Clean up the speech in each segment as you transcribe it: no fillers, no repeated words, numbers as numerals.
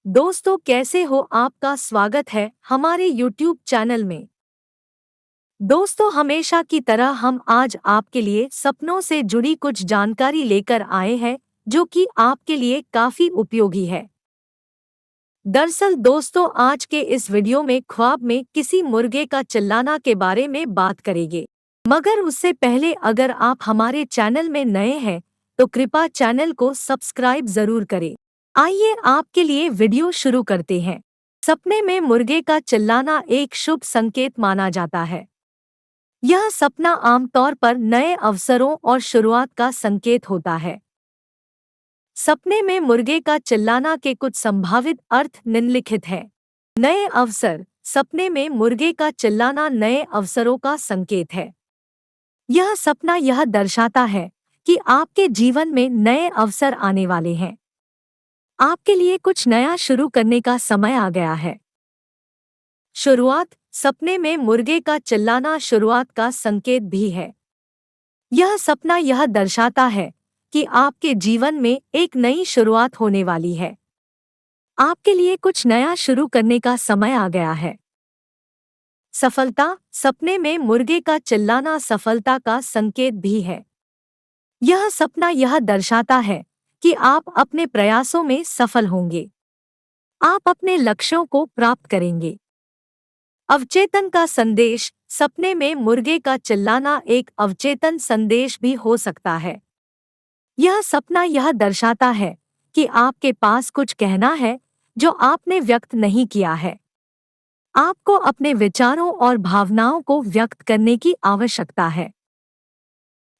दोस्तों कैसे हो? आपका स्वागत है हमारे YouTube चैनल में। दोस्तों हमेशा की तरह हम आज आपके लिए सपनों से जुड़ी कुछ जानकारी लेकर आए हैं जो कि आपके लिए काफी उपयोगी है। दरअसल दोस्तों आज के इस वीडियो में ख्वाब में किसी मुर्गे का चिल्लाना के बारे में बात करेंगे। मगर उससे पहले अगर आप हमारे चैनल में नए हैं तो कृपया चैनल को सब्सक्राइब जरूर करें। आइए आपके लिए वीडियो शुरू करते हैं। सपने में मुर्गे का चिल्लाना एक शुभ संकेत माना जाता है। यह सपना आमतौर पर नए अवसरों और शुरुआत का संकेत होता है। सपने में मुर्गे का चिल्लाना के कुछ संभावित अर्थ निम्नलिखित हैं। नए अवसर। सपने में मुर्गे का चिल्लाना नए अवसरों का संकेत है। यह सपना यह दर्शाता है कि आपके जीवन में नए अवसर आने वाले हैं। आपके लिए कुछ नया शुरू करने का समय आ गया है। शुरुआत। सपने में मुर्गे का चिल्लाना शुरुआत का संकेत भी है। यह सपना यह दर्शाता है कि आपके जीवन में एक नई शुरुआत होने वाली है। आपके लिए कुछ नया शुरू करने का समय आ गया है। सफलता। सपने में मुर्गे का चिल्लाना सफलता का संकेत भी है। यह सपना यह दर्शाता है कि आप अपने प्रयासों में सफल होंगे। आप अपने लक्ष्यों को प्राप्त करेंगे। अवचेतन का संदेश। सपने में मुर्गे का चिल्लाना एक अवचेतन संदेश भी हो सकता है। यह सपना यह दर्शाता है कि आपके पास कुछ कहना है जो आपने व्यक्त नहीं किया है। आपको अपने विचारों और भावनाओं को व्यक्त करने की आवश्यकता है।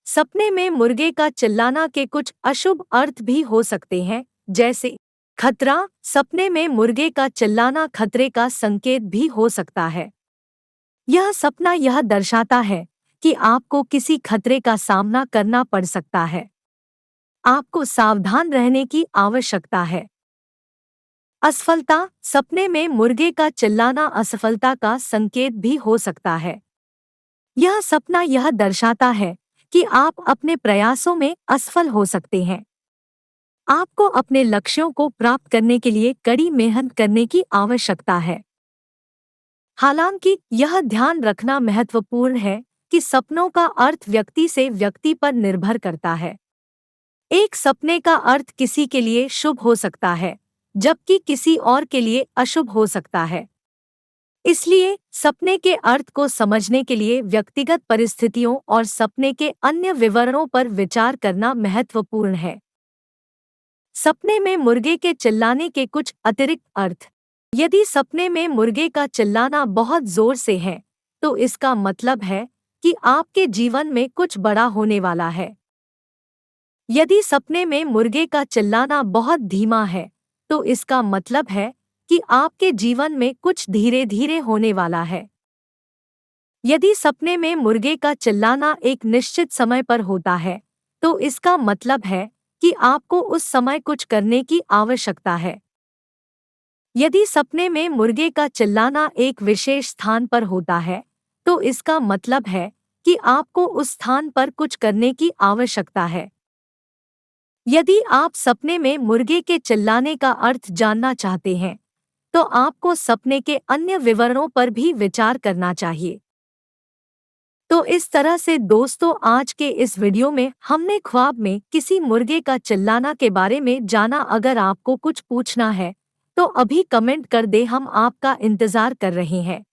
सपने में मुर्गे का चिल्लाना के कुछ अशुभ अर्थ भी हो सकते हैं, जैसे खतरा। सपने में मुर्गे का चिल्लाना खतरे का संकेत भी हो सकता है। यह सपना यह दर्शाता है कि आपको किसी खतरे का सामना करना पड़ सकता है। आपको सावधान रहने की आवश्यकता है। असफलता। सपने में मुर्गे का चिल्लाना असफलता का संकेत भी हो सकता है। यह सपना यह दर्शाता है कि आप अपने प्रयासों में असफल हो सकते हैं। आपको अपने लक्ष्यों को प्राप्त करने के लिए कड़ी मेहनत करने की आवश्यकता है। हालांकि यह ध्यान रखना महत्वपूर्ण है कि सपनों का अर्थ व्यक्ति से व्यक्ति पर निर्भर करता है। एक सपने का अर्थ किसी के लिए शुभ हो सकता है, जबकि किसी और के लिए अशुभ हो सकता है। इसलिए सपने के अर्थ को समझने के लिए व्यक्तिगत परिस्थितियों और सपने के अन्य विवरणों पर विचार करना महत्वपूर्ण है। सपने में मुर्गे के चिल्लाने के कुछ अतिरिक्त अर्थ। यदि सपने में मुर्गे का चिल्लाना बहुत जोर से है, तो इसका मतलब है कि आपके जीवन में कुछ बड़ा होने वाला है। यदि सपने में मुर्गे का चिल्लाना बहुत धीमा है, तो इसका मतलब है कि आपके जीवन में कुछ धीरे धीरे होने वाला है। यदि सपने में मुर्गे का चिल्लाना एक निश्चित समय पर होता है, तो इसका मतलब है कि आपको उस समय कुछ करने की आवश्यकता है। यदि सपने में मुर्गे का चिल्लाना एक विशेष स्थान पर होता है, तो इसका मतलब है कि आपको उस स्थान पर कुछ करने की आवश्यकता है। यदि आप सपने में मुर्गे के चिल्लाने का अर्थ जानना चाहते हैं, तो आपको सपने के अन्य विवरणों पर भी विचार करना चाहिए। तो इस तरह से दोस्तों आज के इस वीडियो में हमने ख्वाब में किसी मुर्गे का चिल्लाना के बारे में जाना। अगर आपको कुछ पूछना है तो अभी कमेंट कर दे, हम आपका इंतजार कर रहे हैं।